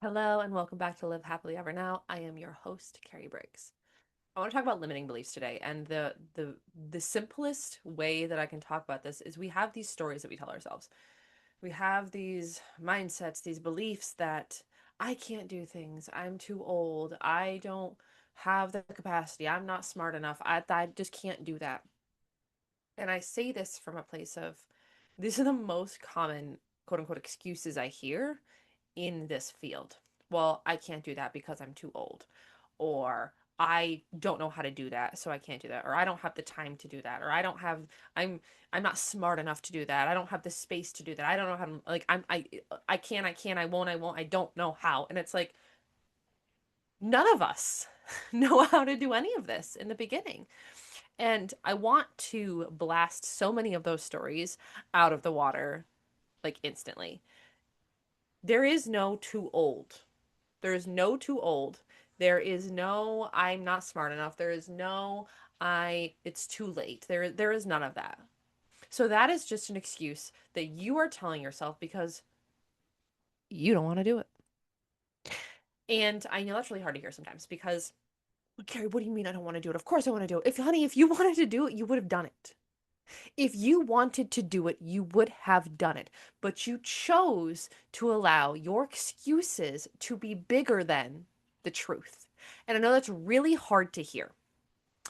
Hello and welcome back to Live Happily Ever Now. I am your host, Carrie Briggs. I want to talk about limiting beliefs today, and the simplest way that I can talk about this is we have these stories that we tell ourselves. We have these mindsets, these beliefs that I can't do things. I'm too old. I don't have the capacity. I'm not smart enough. I just can't do that. And I say this from a place of these are the most common quote unquote excuses I hear in this field. Well, I can't do that because I'm too old. Or I don't know how to do that, so I can't do that. Or I don't have the time to do that. Or I'm I'm not smart enough to do that. I don't have the space to do that. I don't know how to like I won't, I don't know how. And it's like none of us know how to do any of this in the beginning. And I want to blast so many of those stories out of the water like instantly. There is no too old. There is no too old. There is no I'm not smart enough. There is no I it's too late. There is none of that. So that is just an excuse that you are telling yourself because you don't want to do it. And I know that's really hard to hear sometimes because Carrie, what do you mean I don't want to do it? Of course I want to do it. If you wanted to do it, you would have done it. If you wanted to do it, you would have done it. But you chose to allow your excuses to be bigger than the truth. And I know that's really hard to hear.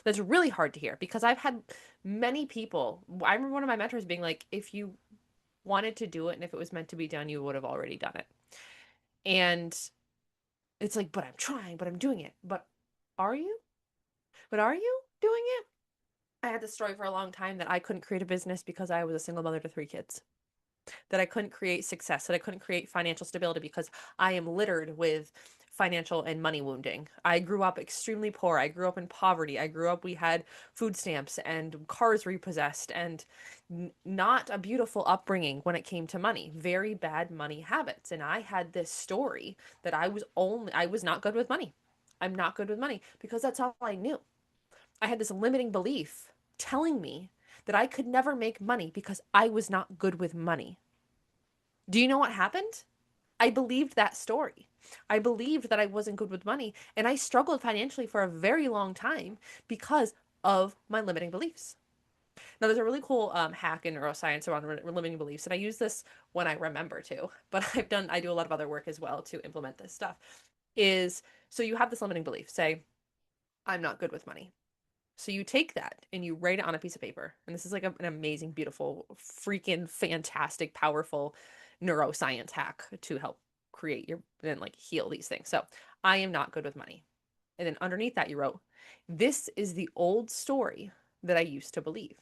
That's really hard to hear because I've had many people. I remember one of my mentors being like, if you wanted to do it and if it was meant to be done, you would have already done it. And it's like, but I'm trying, but I'm doing it. But are you? But are you doing it? I had this story for a long time that I couldn't create a business because I was a single mother to three kids. That I couldn't create success, that I couldn't create financial stability because I am littered with financial and money wounding. I grew up extremely poor. I grew up in poverty. We had food stamps and cars repossessed and not a beautiful upbringing when it came to money. Very bad money habits. And I had this story that I was not good with money. I'm not good with money because that's all I knew. I had this limiting belief telling me that I could never make money because I was not good with money. Do you know what happened? I believed that story. I believed that I wasn't good with money, and I struggled financially for a very long time because of my limiting beliefs. Now, there's a really cool hack in neuroscience around limiting beliefs, and I use this when I remember to, but I do a lot of other work as well to implement this stuff. Is so you have this limiting belief, say, I'm not good with money. So you take that and you write it on a piece of paper. And this is like an amazing, beautiful, freaking fantastic, powerful neuroscience hack to help create your and like heal these things. So I am not good with money. And then underneath that, you wrote, this is the old story that I used to believe.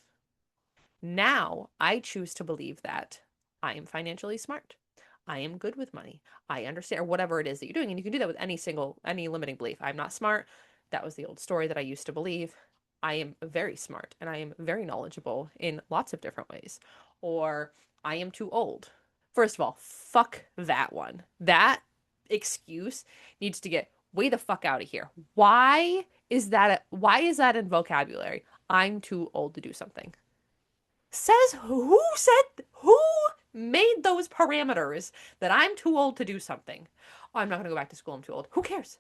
Now I choose to believe that I am financially smart. I am good with money. I understand, or whatever it is that you're doing. And you can do that with any limiting belief. I'm not smart. That was the old story that I used to believe. I am very smart and I am very knowledgeable in lots of different ways. Or I am too old. First of all, fuck that one. That excuse needs to get way the fuck out of here. Why is that in vocabulary? I'm too old to do something. Who made those parameters that I'm too old to do something? Oh, I'm not going to go back to school. I'm too old. Who cares?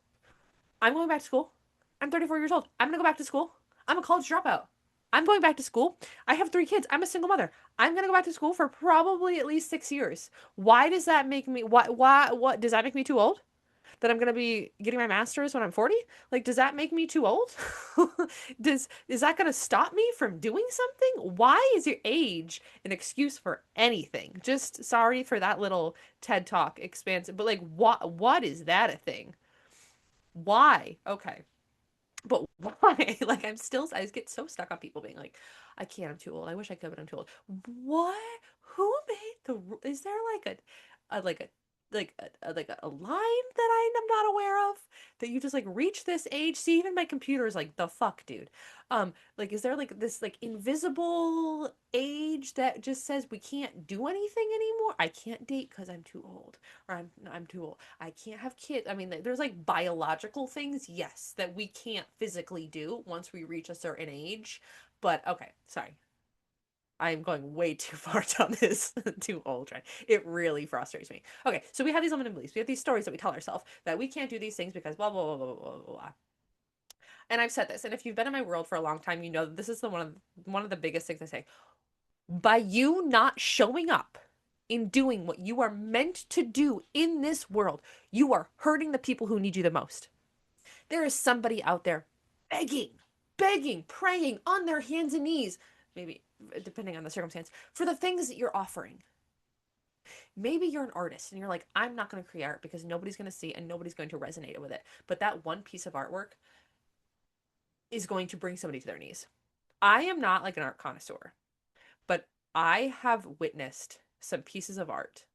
I'm going back to school. I'm 34 years old. I'm going to go back to school. I'm a college dropout. I'm going back to school. I have three kids. I'm a single mother. I'm going to go back to school for probably at least 6 years. Why does that make me, what, does that make me too old? That I'm going to be getting my master's when I'm 40? Like, does that make me too old? Is that going to stop me from doing something? Why is your age an excuse for anything? Just sorry for that little TED Talk expansive, but like what is that a thing? Why? Okay. But why? Like I just get so stuck on people being like, I can't, I'm too old. I wish I could, but I'm too old. What? Who made is there like a like a like a line that I am not aware of that you just like reach this age? See, even my computer is like, the fuck, dude. Like is there like this like invisible age that just says we can't do anything anymore? I can't date because I'm too old, or I'm too old. I can't have kids. I mean, there's like biological things, yes, that we can't physically do once we reach a certain age. But okay, sorry. I'm going way too far down this too old train. It really frustrates me. Okay, so we have these limiting beliefs. We have these stories that we tell ourselves that we can't do these things because blah blah blah blah blah blah blah. And I've said this, and if you've been in my world for a long time, you know that this is one of the biggest things I say. By you not showing up in doing what you are meant to do in this world, you are hurting the people who need you the most. There is somebody out there begging, begging, praying on their hands and knees, maybe depending on the circumstance, for the things that you're offering. Maybe you're an artist and you're like, I'm not going to create art because nobody's going to see and nobody's going to resonate with it. But that one piece of artwork is going to bring somebody to their knees. I am not like an art connoisseur, but I have witnessed some pieces of art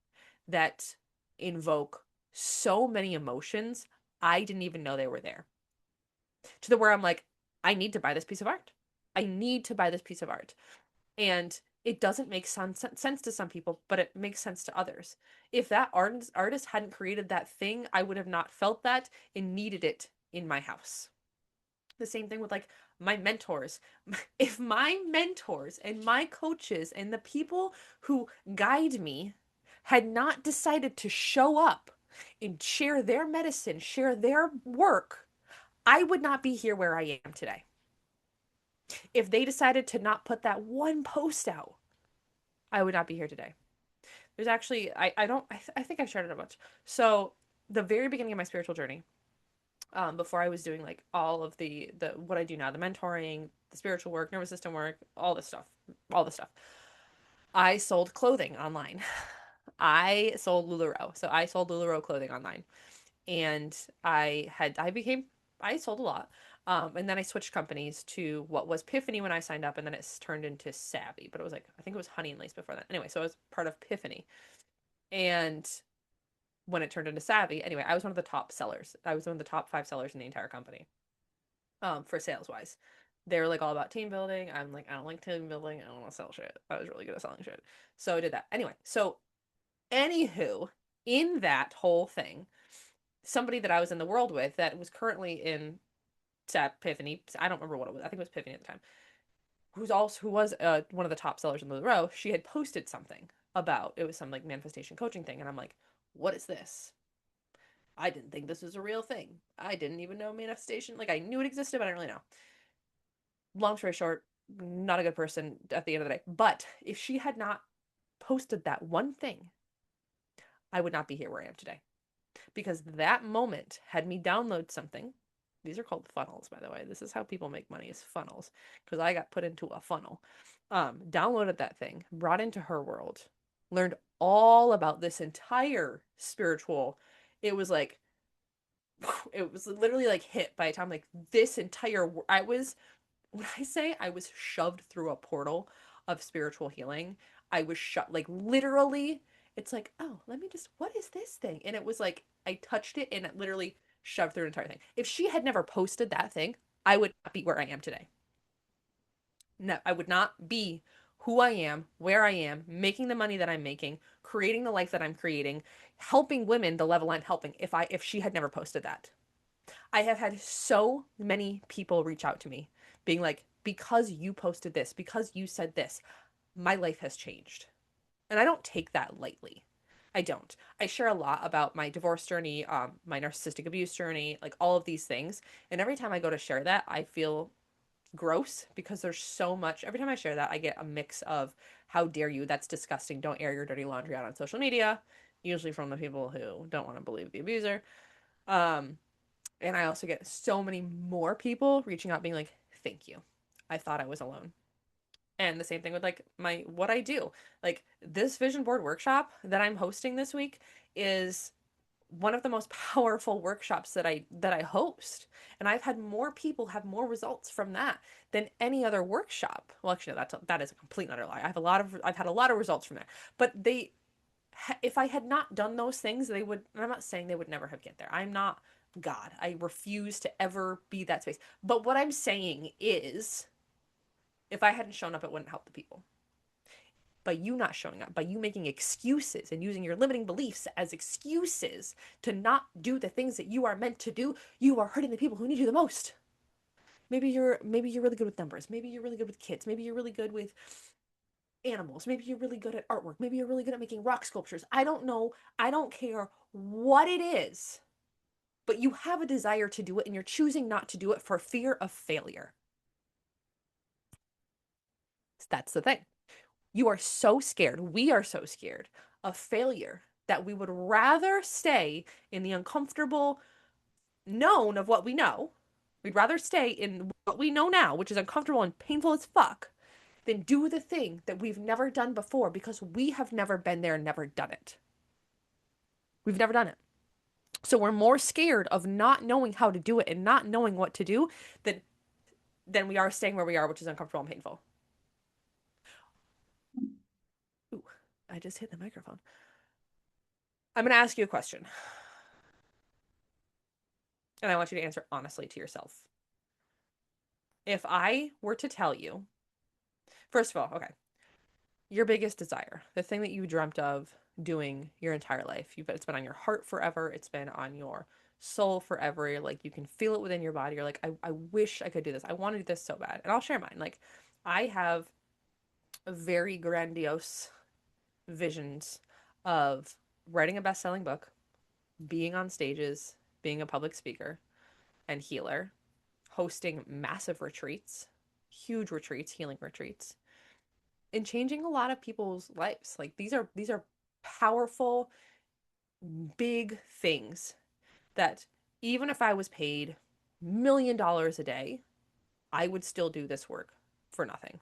that invoke so many emotions I didn't even know they were there. To the where I'm like, I need to buy this piece of art. I need to buy this piece of art. And it doesn't make sense to some people, but it makes sense to others. If that artist hadn't created that thing, I would have not felt that and needed it in my house. The same thing with like my mentors. If my mentors and my coaches and the people who guide me had not decided to show up and share their medicine, share their work, I would not be here where I am today. If they decided to not put that one post out, I would not be here today. There's actually, I don't, I think I've shared it a bunch. So, the very beginning of my spiritual journey, before I was doing like all of the what I do now, the mentoring, the spiritual work, nervous system work, all this stuff. I sold clothing online. I sold LuLaRoe. So I sold LuLaRoe clothing online. And I sold a lot. And then I switched companies to what was Piffany when I signed up, and then it's turned into Savvy. But it was like, I think it was Honey and Lace before that. Anyway, so I was part of Piffany. And when it turned into Savvy, anyway, I was one of the top sellers. I was one of the top 5 sellers in the entire company, for sales wise. They were like all about team building. I'm like, I don't like team building. I don't want to sell shit. I was really good at selling shit. So I did that. Anyway, so anywho, in that whole thing, somebody that I was in the world with that was currently in Piffany, I don't remember what it was. I think it was Piffany at the time. Who was one of the top sellers in the row. She had posted something about it was some like manifestation coaching thing, and I'm like, what is this? I didn't think this was a real thing. I didn't even know manifestation. Like I knew it existed, but I didn't really know. Long story short, not a good person at the end of the day. But if she had not posted that one thing, I would not be here where I am today. Because that moment had me download something. These are called funnels, by the way. This is how people make money, is funnels. Because I got put into a funnel. Downloaded that thing, brought into her world, learned all about this entire spiritual. It was like, it was literally like hit by a time like this entire. I was, when I say I was shoved through a portal of spiritual healing, I was shut, like literally, it's like, oh, let me just, what is this thing? And it was like, I touched it and it literally shoved through an entire thing. If she had never posted that thing, I would not be where I am today. No, I would not be who I am, where I am, making the money that I'm making, creating the life that I'm creating, helping women the level I'm helping if she had never posted that. I have had so many people reach out to me being like, because you posted this, because you said this, my life has changed. And I don't take that lightly. I don't. I share a lot about my divorce journey, my narcissistic abuse journey, like all of these things. And every time I go to share that, I feel gross because there's so much. Every time I share that, I get a mix of how dare you, that's disgusting, don't air your dirty laundry out on social media, usually from the people who don't want to believe the abuser. Um, and I also get so many more people reaching out being like, thank you. I thought I was alone. And the same thing with like my what I do. Like this vision board workshop that I'm hosting this week is one of the most powerful workshops that I host. And I've had more people have more results from that than any other workshop. Well, actually, that is a complete and utter lie. I've had a lot of results from that. But they, if I had not done those things, they would. And I'm not saying they would never have get there. I'm not God. I refuse to ever be that space. But what I'm saying is, if I hadn't shown up, it wouldn't help the people. By you not showing up, by you making excuses and using your limiting beliefs as excuses to not do the things that you are meant to do, you are hurting the people who need you the most. Maybe you're really good with numbers. Maybe you're really good with kids. Maybe you're really good with animals. Maybe you're really good at artwork. Maybe you're really good at making rock sculptures. I don't know. I don't care what it is, but you have a desire to do it and you're choosing not to do it for fear of failure. That's the thing. You are so scared. We are so scared of failure that we would rather stay in the uncomfortable known of what we know. We'd rather stay in what we know now, which is uncomfortable and painful as fuck, than do the thing that we've never done before because we have never been there and never done it. We've never done it. So we're more scared of not knowing how to do it and not knowing what to do than we are staying where we are, which is uncomfortable and painful. Ooh, I just hit the microphone. I'm going to ask you a question, and I want you to answer honestly to yourself. If I were to tell you, first of all, okay, your biggest desire, the thing that you dreamt of doing your entire life, it's been on your heart forever, it's been on your soul forever, like you can feel it within your body, you're like, I wish I could do this, I want to do this so bad. And I'll share mine. Like, I have very grandiose visions of writing a best-selling book, being on stages, being a public speaker and healer, hosting massive retreats, huge retreats, healing retreats, and changing a lot of people's lives. Like, these are powerful, big things that even if I was paid $1 million a day, I would still do this work for nothing.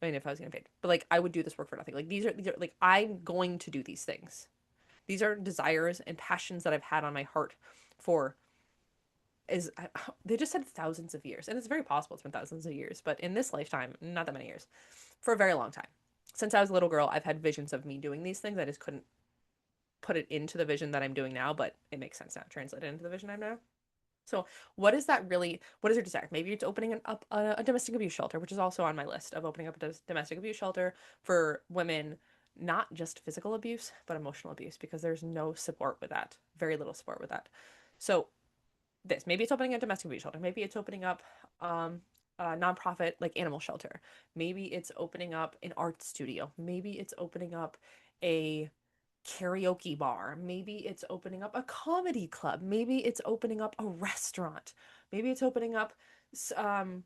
I mean, if I was getting paid, but like, I would do this work for nothing. Like, these are like, I'm going to do these things. These are desires and passions that I've had on my heart for is they just said thousands of years, and it's very possible it's been thousands of years, but in this lifetime, not that many years, for a very long time. Since I was a little girl, I've had visions of me doing these things. I just couldn't put it into the vision that I'm doing now, but it makes sense now, translate it into the vision I'm now. So, what is that really? What is your desire? Maybe it's opening up a domestic abuse shelter, which is also on my list of opening up a domestic abuse shelter for women, not just physical abuse, but emotional abuse, because there's no support with that, very little support with that. So, maybe it's opening a domestic abuse shelter. Maybe it's opening up a nonprofit like animal shelter. Maybe it's opening up an art studio. Maybe it's opening up a karaoke bar. Maybe it's opening up a comedy club. Maybe it's opening up a restaurant. Maybe it's opening up, um,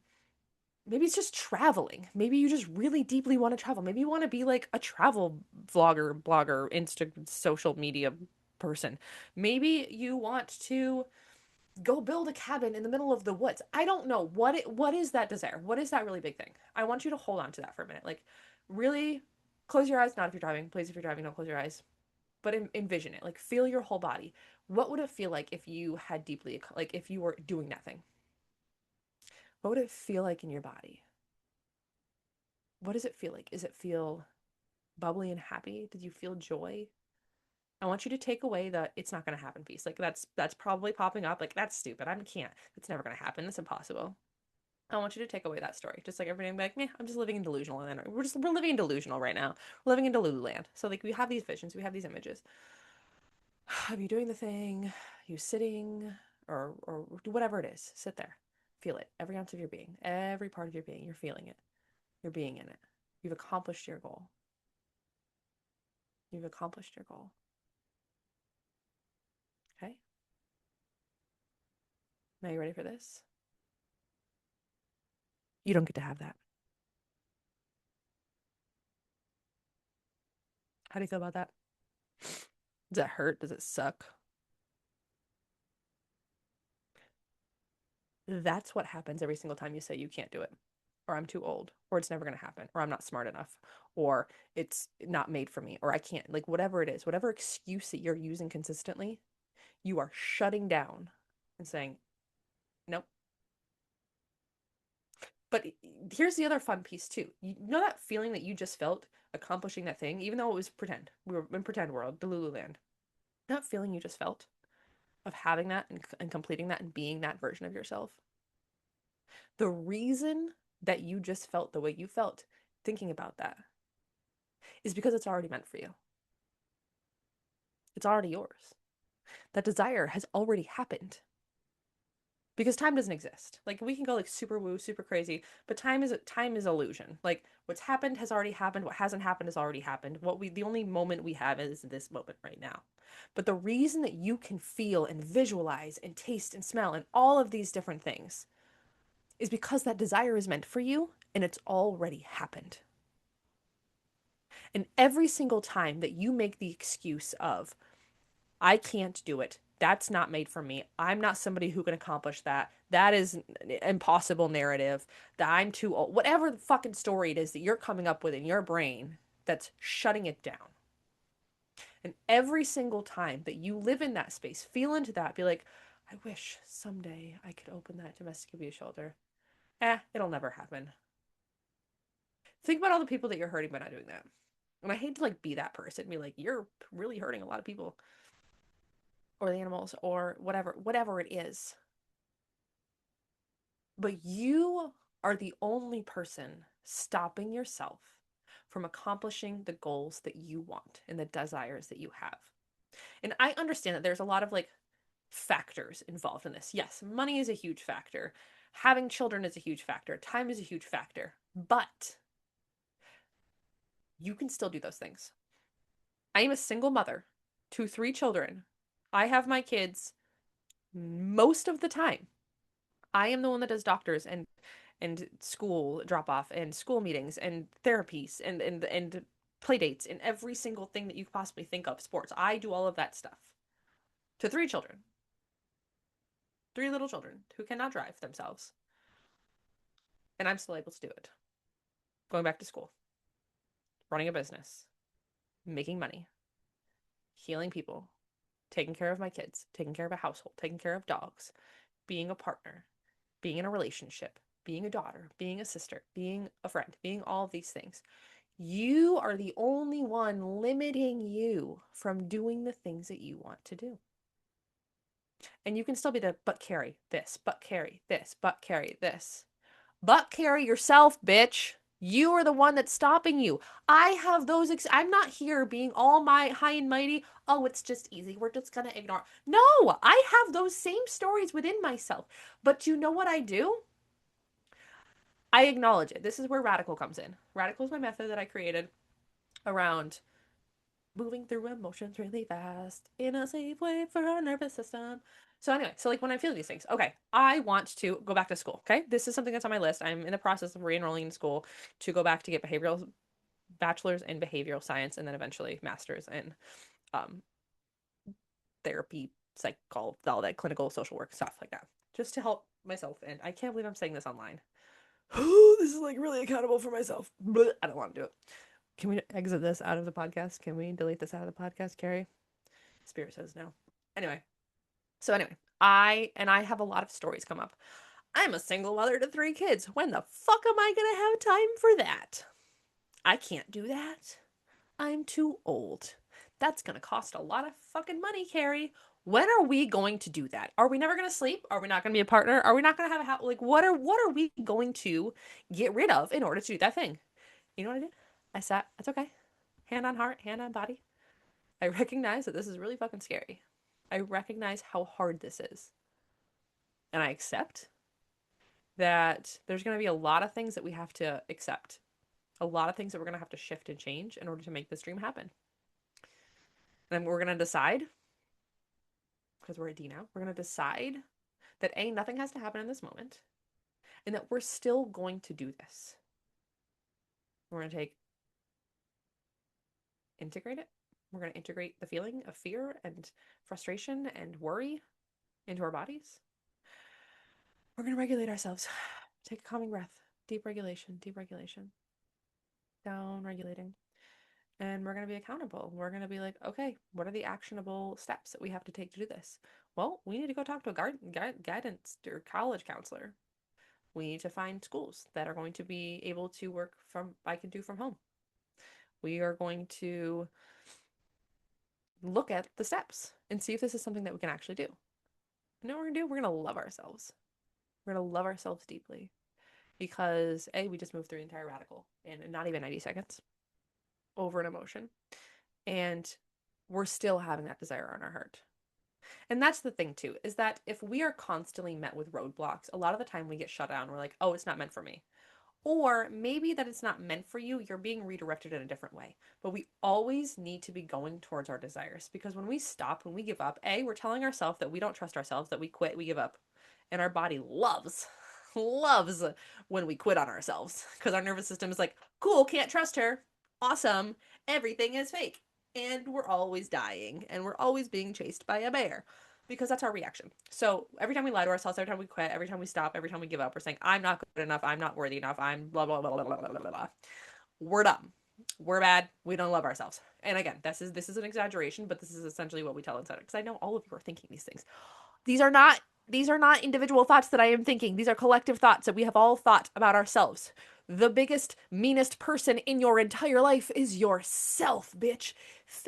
maybe it's just traveling. Maybe you just really deeply want to travel. Maybe you want to be like a travel vlogger, blogger, social media person. Maybe you want to go build a cabin in the middle of the woods. I don't know what is that desire? What is that really big thing? I want you to hold on to that for a minute. Like, really close your eyes, not if you're driving. Please, if you're driving, don't close your eyes, but envision it. Like, feel your whole body. What would it feel like if you had deeply, like, if you were doing that thing? What would it feel like in your body? What does it feel like? Does it feel bubbly and happy? Did you feel joy? I want you to take away the it's not going to happen piece. Like, that's probably popping up. Like, that's stupid. I can't. It's never going to happen. It's impossible. I want you to take away that story. Just like everybody be like, meh, I'm just living in delusional land. We're living in delusional right now. We're living in Delulu land. So like, we have these visions, we have these images of you doing the thing, you sitting, or whatever it is. Sit there. Feel it. Every ounce of your being. Every part of your being. You're feeling it. You're being in it. You've accomplished your goal. You've accomplished your goal. Okay? Now you ready for this? You don't get to have that. How do you feel about that? Does it hurt? Does it suck? That's what happens every single time you say you can't do it, or I'm too old, or it's never going to happen, or I'm not smart enough, or it's not made for me, or I can't. Like, whatever it is, whatever excuse that you're using consistently, you are shutting down and saying, nope. But here's the other fun piece too. You know that feeling that you just felt accomplishing that thing, even though it was pretend. We were in pretend world, Delulu land. That feeling you just felt of having that and completing that and being that version of yourself. The reason that you just felt the way you felt thinking about that is because it's already meant for you. It's already yours. That desire has already happened. because time doesn't exist. Like we can go like super woo, super crazy, but time is illusion. Like what's happened has already happened. What hasn't happened has already happened. The only moment we have is this moment right now. But the reason that you can feel and visualize and taste and smell and all of these different things is because that desire is meant for you and it's already happened. And every single time that you make the excuse of, I can't do it, that's not made for me, I'm not somebody who can accomplish that, that is an impossible narrative, that I'm too old, whatever the fucking story it is that you're coming up with in your brain that's shutting it down. And every single time that you live in that space, feel into that, be like, I wish someday I could open that domestic abuse shelter. It'll never happen. Think about all the people that you're hurting by not doing that. And I hate to like be that person, be like, you're really hurting a lot of people or the animals or whatever it is. But you are the only person stopping yourself from accomplishing the goals that you want and the desires that you have. And I understand that there's a lot of like factors involved in this. Yes, money is a huge factor. Having children is a huge factor. Time is a huge factor. But you can still do those things. I am a single mother to 3 children. I have my kids most of the time. I am the one that does doctors and school drop off and school meetings and therapies and play dates and every single thing that you could possibly think of, sports. I do all of that stuff to 3 children, 3 little children who cannot drive themselves. And I'm still able to do it. Going back to school, running a business, making money, healing people, taking care of my kids, taking care of a household, taking care of dogs, being a partner, being in a relationship, being a daughter, being a sister, being a friend, being all of these things. You are the only one limiting you from doing the things that you want to do. And you can still be the but carry this, but carry this, but carry this. But carry yourself, bitch. You are the one that's stopping you. I have those. I'm not here being all my high and mighty. Oh, it's just easy. We're just going to ignore. No, I have those same stories within myself. But you know what I do? I acknowledge it. This is where radical comes in. Radical is my method that I created around moving through emotions really fast in a safe way for our nervous system. So anyway, so like when I feel these things, okay, I want to go back to school. Okay, this is something that's on my list. I'm in the process of re-enrolling in school to go back to get behavioral bachelor's in behavioral science and then eventually master's in um, therapy, psychology, all that clinical social work stuff like that, just to help myself. And I can't believe I'm saying this online. This is like really accountable for myself. But I don't want to do it. Can we exit this out of the podcast? Can we delete this out of the podcast, Carrie? Spirit says no. Anyway, I have a lot of stories come up. I'm a single mother to 3 kids. When the fuck am I gonna have time for that? I can't do that. I'm too old. That's gonna cost a lot of fucking money, Carrie. When are we going to do that? Are we never gonna sleep? Are we not gonna be a partner? Are we not gonna have a house? Like, what are we going to get rid of in order to do that thing? You know what I did? I sat. That's okay. Hand on heart, hand on body. I recognize that this is really fucking scary. I recognize how hard this is. And I accept that there's going to be a lot of things that we have to accept, a lot of things that we're going to have to shift and change in order to make this dream happen. And then we're going to decide, because we're at D now, we're going to decide that A, nothing has to happen in this moment, and that we're still going to do this. We're going to integrate it. We're going to integrate the feeling of fear and frustration and worry into our bodies. We're going to regulate ourselves. Take a calming breath. Deep regulation, down regulating. And we're going to be accountable. We're going to be like, okay, what are the actionable steps that we have to take to do this? Well, we need to go talk to a guidance or college counselor. We need to find schools that are going to be able to work from, I can do from home. We are going to look at the steps and see if this is something that we can actually do. You know what we're going to do? We're going to love ourselves. We're going to love ourselves deeply because A, we just moved through the entire radical in not even 90 seconds over an emotion. And we're still having that desire on our heart. And that's the thing too, is that if we are constantly met with roadblocks, a lot of the time we get shut down. We're like, oh, it's not meant for me. Or maybe that it's not meant for you, you're being redirected in a different way. But we always need to be going towards our desires because when we stop, when we give up, A, we're telling ourselves that we don't trust ourselves, that we quit, we give up. And our body loves when we quit on ourselves because our nervous system is like, cool, can't trust her. Awesome. Everything is fake. And we're always dying and we're always being chased by a bear because that's our reaction. So every time we lie to ourselves, every time we quit, every time we stop, every time we give up, we're saying, I'm not good enough. I'm not worthy enough. I'm blah, blah, blah, blah, blah, blah, blah, blah. We're dumb. We're bad. We don't love ourselves. And again, this is an exaggeration, but this is essentially what we tell inside because I know all of you are thinking these things. These are not these are not individual thoughts that I am thinking. These are collective thoughts that we have all thought about ourselves. The biggest, meanest person in your entire life is yourself, bitch.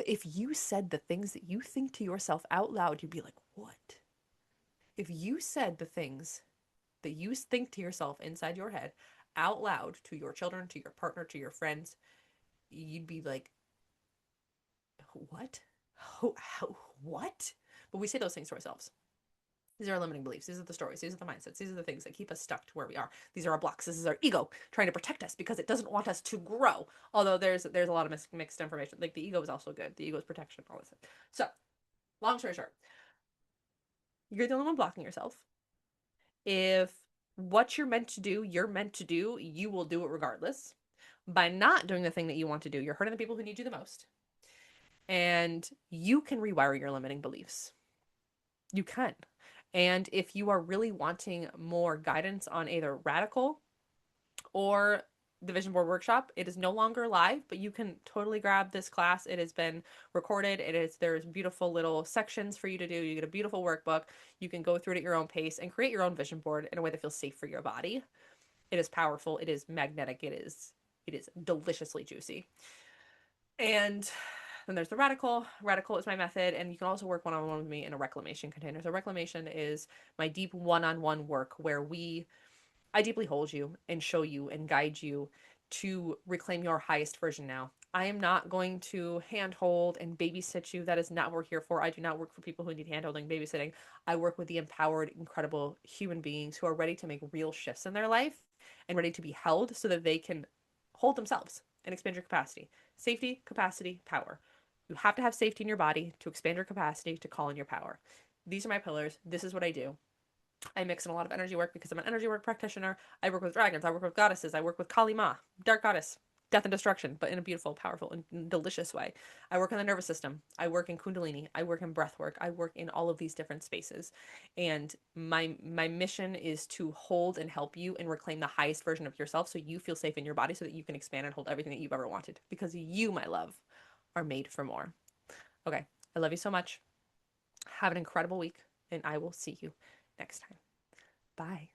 If you said the things that you think to yourself out loud, you'd be like, what? If you said the things that you think to yourself inside your head out loud to your children, to your partner, to your friends, you'd be like, what? What? But we say those things to ourselves. These are our limiting beliefs. These are the stories. These are the mindsets. These are the things that keep us stuck to where we are. These are our blocks. This is our ego trying to protect us because it doesn't want us to grow. Although there's a lot of mixed information. Like the ego is also good. The ego is protection, all this stuff. So, long story short, you're the only one blocking yourself. If what you're meant to do, you're meant to do, you will do it regardless. By not doing the thing that you want to do, you're hurting the people who need you the most. And you can rewire your limiting beliefs. You can. And if you are really wanting more guidance on either radical or the vision board workshop, it is no longer live, but you can totally grab this class. It has been recorded. There's beautiful little sections for you to do. You get a beautiful workbook. You can go through it at your own pace and create your own vision board in a way that feels safe for your body. It is powerful. It is magnetic. It is deliciously juicy. And then there's the radical. Radical is my method, and you can also work one-on-one with me in a reclamation container. So reclamation is my deep one-on-one work where I deeply hold you and show you and guide you to reclaim your highest version now. I am not going to handhold and babysit you. That is not what we're here for. I do not work for people who need handholding, babysitting. I work with the empowered, incredible human beings who are ready to make real shifts in their life and ready to be held so that they can hold themselves and expand your capacity. Safety, capacity, power. You have to have safety in your body to expand your capacity to call in your power. These are my pillars. This is what I do. I mix in a lot of energy work because I'm an energy work practitioner. I work with dragons. I work with goddesses. I work with Kali Ma, dark goddess, death and destruction, but in a beautiful, powerful, and delicious way. I work in the nervous system. I work in Kundalini. I work in breath work. I work in all of these different spaces. And my mission is to hold and help you and reclaim the highest version of yourself so you feel safe in your body so that you can expand and hold everything that you've ever wanted. Because you, my love, are made for more. Okay. I love you so much. Have an incredible week, and I will see you next time. Bye.